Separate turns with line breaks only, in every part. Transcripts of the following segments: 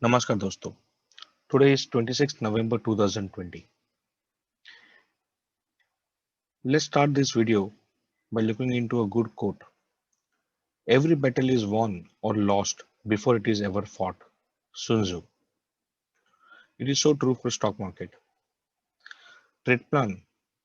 Namaskar dosto. Today is 26th November 2020. Let's start this video by looking into a good quote. Every battle is won or lost before it is ever fought. Sun Tzu. It is so true for stock market. Trade plan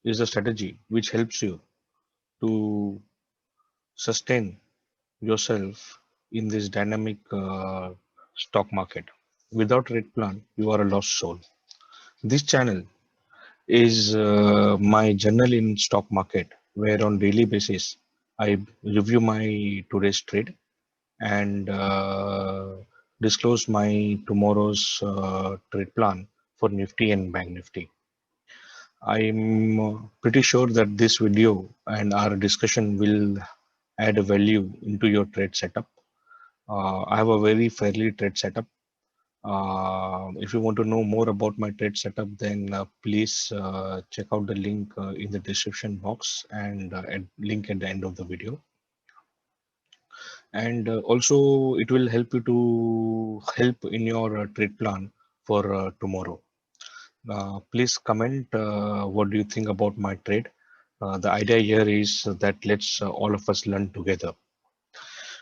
is a strategy which helps you to sustain yourself in this dynamic stock market. Without trade plan, you are a lost soul. This channel is my journal in stock market, where on daily basis I review my today's trade and disclose my tomorrow's trade plan for Nifty and Bank Nifty. I'm pretty sure that this video and our discussion will add value into your trade setup. I have a very fairly trade setup. If you want to know more about my trade setup, then please check out the link in the description box and link at the end of the video. And also, it will help you to help in your trade plan for tomorrow. Please comment what do you think about my trade. The idea here is that let's all of us learn together.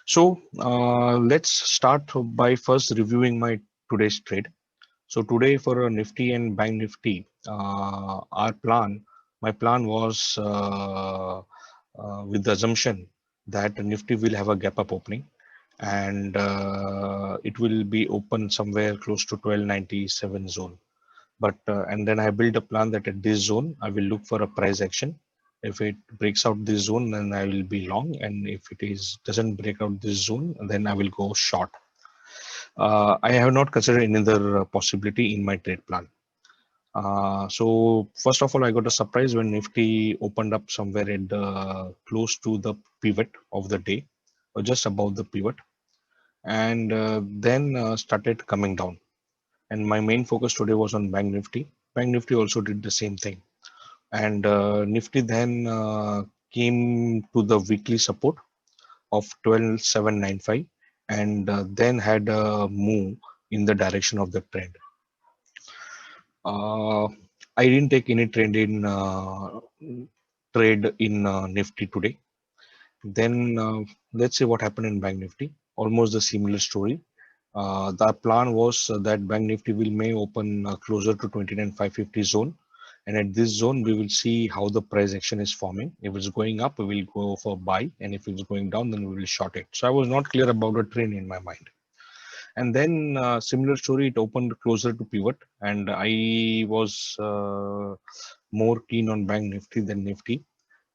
So let's start by first reviewing my today's trade. So today for Nifty and Bank Nifty, my plan was with the assumption that Nifty will have a gap up opening and it will be open somewhere close to 1297 zone. But and then I build a plan that at this zone I will look for a price action. If it breaks out this zone, then I will be long, and if it is doesn't break out this zone, then I will go short. I have not considered any other possibility in my trade plan. So first of all, I got a surprise when Nifty opened up somewhere at the close to the pivot of the day, or just above the pivot, and then started coming down. And my main focus today was on Bank Nifty. Bank Nifty also did the same thing, and Nifty then came to the weekly support of 12795, and then had a move in the direction of the trend. Uh, I didn't take any trade in Nifty today. Then let's see what happened in Bank Nifty. Almost the similar story. The plan was that Bank Nifty will may open closer to 29,550 zone, and at this zone we will see how the price action is forming. If it's going up, we will go for buy, and if it's going down, then we will short it. So I was not clear about the trend in my mind. And then similar story, it opened closer to pivot, and I was more keen on Bank Nifty than Nifty.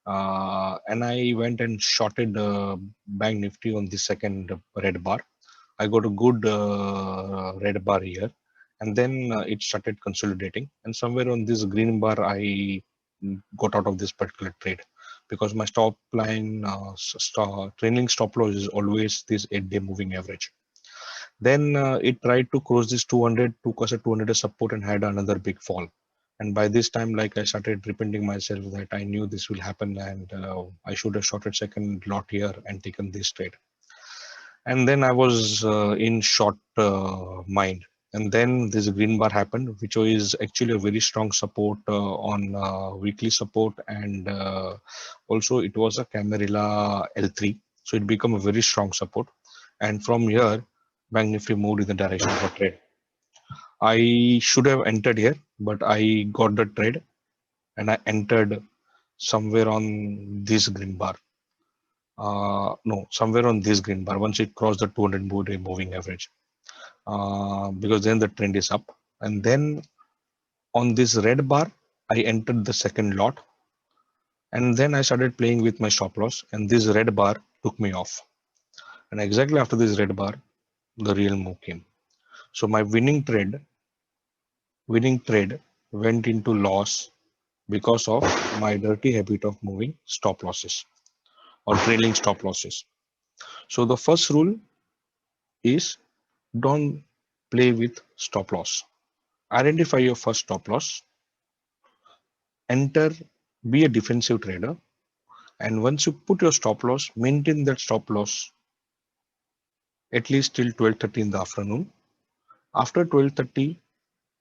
And I went and shorted Bank Nifty on the second red bar. I got a good red bar here, and then it started consolidating. And somewhere on this green bar, I got out of this particular trade because my stop line, trailing stop loss is always this 8-day moving average. Then it tried to cross this 200, took us a 200 support and had another big fall. And by this time, like I started repenting myself that I knew this will happen and I should have shorted second lot here and taken this trade. And then I was in short mind. And then this green bar happened, which is actually a very strong support on weekly support. And also it was a Camarilla L3. So it became a very strong support. And from here, Bank Nifty moved in the direction of a trade. I should have entered here, but I got the trade and I entered somewhere on this green bar. No, somewhere on this green bar once it crossed the 200-day moving average, because then the trend is up. And then on this red bar, I entered the second lot, and then I started playing with my stop loss, and this red bar took me off. And exactly after this red bar, the real move came. So my winning trade went into loss because of my dirty habit of moving stop losses or trailing stop losses. So the first rule is don't play with stop loss. Identify your first stop loss, enter, be a defensive trader, and once you put your stop loss, maintain that stop loss at least till 12:30 in the afternoon. After 12:30,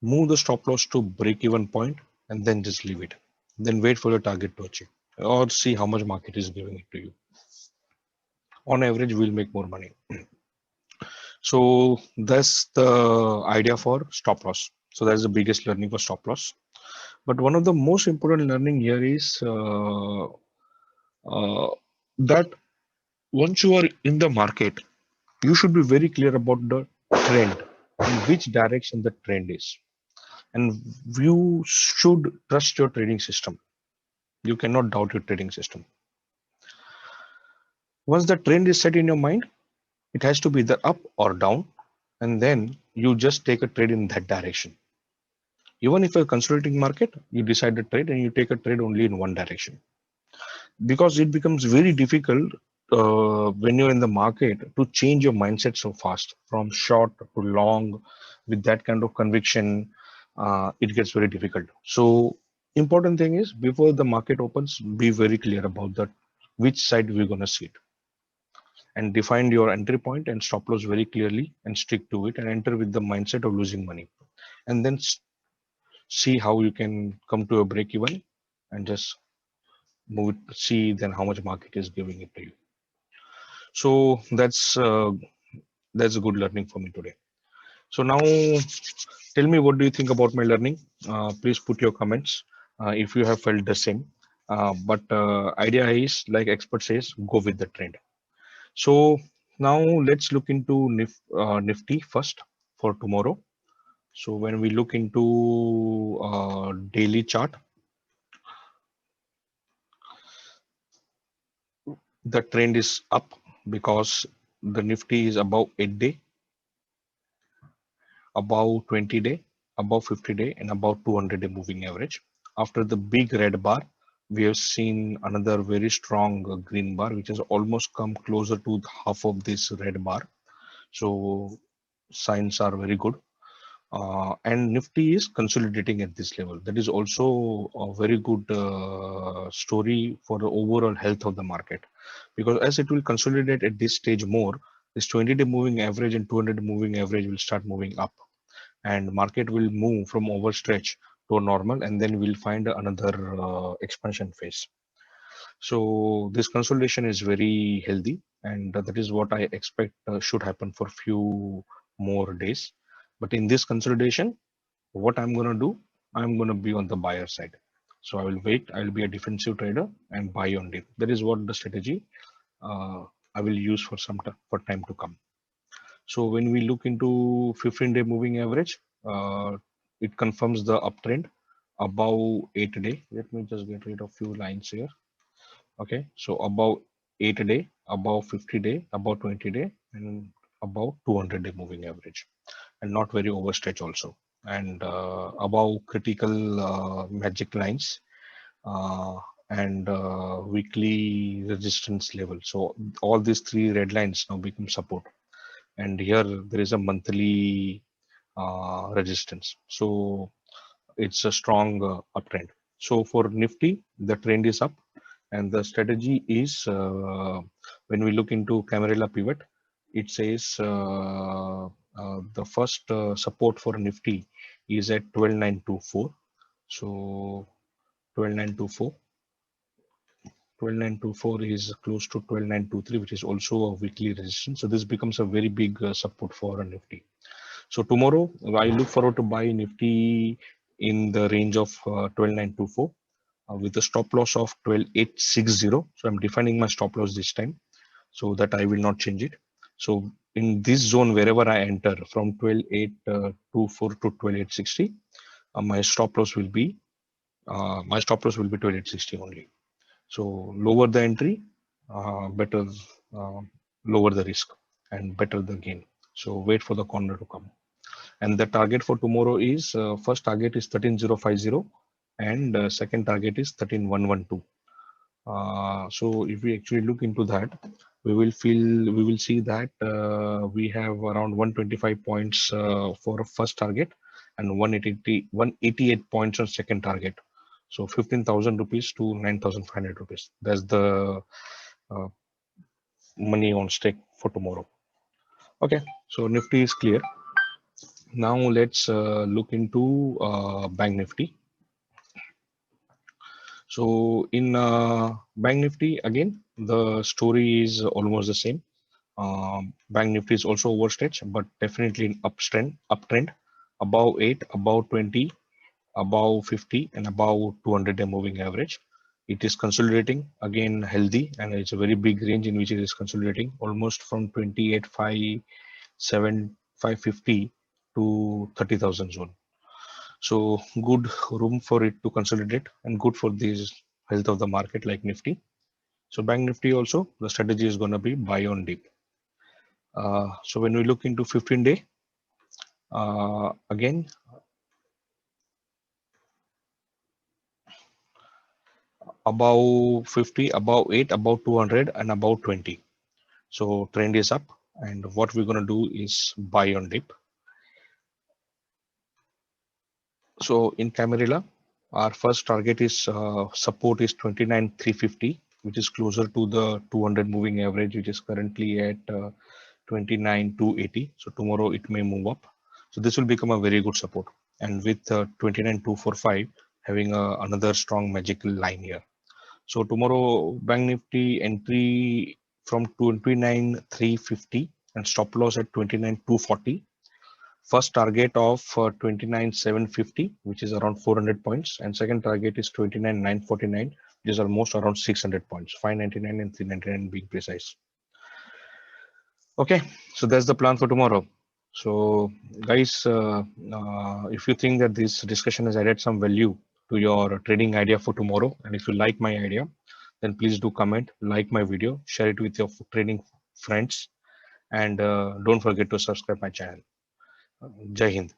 move the stop loss to break even point and then just leave it. Then wait for the target to achieve or see how much market is giving it to you. On average, we'll make more money. So that's the idea for stop loss. So that's the biggest learning for stop loss. But one of the most important learning here is that once you are in the market, you should be very clear about the trend, in which direction the trend is. And you should trust your trading system. You cannot doubt your trading system. Once the trend is set in your mind, it has to be either up or down, and then you just take a trade in that direction. Even if a consolidating market, you decide the trade and you take a trade only in one direction, because it becomes very difficult when you're in the market to change your mindset so fast from short to long with that kind of conviction. It gets very difficult. So important thing is, before the market opens, be very clear about that, which side we're going to sit, and define your entry point and stop loss very clearly and stick to it and enter with the mindset of losing money, and then see how you can come to a break even and just move it, see then how much market is giving it to you. So that's a good learning for me today. So now tell me, what do you think about my learning? Please put your comments if you have felt the same. But idea is, like expert says, go with the trend. So now let's look into Nifty first for tomorrow. So when we look into daily chart, the trend is up because the Nifty is above 8-day, above 20-day, above 50-day, and above 200-day moving average. After the big red bar, we have seen another very strong green bar, which has almost come closer to half of this red bar. So signs are very good. And Nifty is consolidating at this level. That is also a very good story for the overall health of the market, because as it will consolidate at this stage more, this 20-day moving average and 200 moving average will start moving up, and market will move from overstretch to a normal, and then we'll find another expansion phase. So this consolidation is very healthy, and that is what I expect should happen for few more days. But in this consolidation, what I'm going to do, I'm going to be on the buyer side. So I will wait, I will be a defensive trader and buy on dip. That is what the strategy uh, I will use for for time to come. So when we look into 15-day moving average, it confirms the uptrend above 8-day. Let me just get rid of few lines here. Okay, so above 8-day, above 50-day, above 20-day, and above 200-day moving average, and not very overstretch also, and above critical magic lines uh, and weekly resistance level. So all these three red lines now become support, and here there is a monthly resistance. So it's a strong uptrend. So for Nifty, the trend is up, and the strategy is, when we look into Camarilla pivot, it says the first support for Nifty is at 12924. So 12924. 12924 is close to 12923, which is also a weekly resistance. So this becomes a very big support for a Nifty. So tomorrow, I look forward to buy Nifty in the range of 12924 with a stop loss of 12860. So I'm defining my stop loss this time so that I will not change it. So in this zone, wherever I enter from 12824 to 12860, my stop loss will be 12860 only. So lower the entry, better, uh, lower the risk and better the gain. So wait for the corner to come. And the target for tomorrow is, first target is 13050, and second target is 13112. So if we actually look into that, we will see that we have around 125 points for first target and 188 points on second target. So 15,000 rupees to 9,500 rupees. That's the uh, money on stake for tomorrow. Okay, so Nifty is clear. Now let's look into Bank Nifty. So in Bank Nifty, again, the story is almost the same. Bank Nifty is also overstretched, but definitely in uptrend, above 8, above 20, above 50, and above 200-day moving average. It is consolidating, again healthy, and it's a very big range in which it is consolidating, almost from 28,550 to 30,000 zone. So good room for it to consolidate and good for this health of the market like Nifty. So Bank Nifty also, the strategy is going to be buy on dip. So when we look into 15-day, again, above 50, above 8, above 200, and above 20. So trend is up, and what we're going to do is buy on dip. So in Camarilla, our first target is support is 29,350, which is closer to the 200 moving average, which is currently at 29,280. So tomorrow it may move up. So this will become a very good support. And with 29,245 having another strong magical line here. So tomorrow Bank Nifty entry from 29,350 and stop loss at 29,240. First target of 29,750, which is around 400 points, and second target is 29,949, which is almost around 600 points, 599 and 399 being precise. Okay, so that's the plan for tomorrow. So guys, if you think that this discussion has added some value to your trading idea for tomorrow, and if you like my idea, then please do comment, like my video, share it with your trading friends, and don't forget to subscribe my channel. Jai Hind.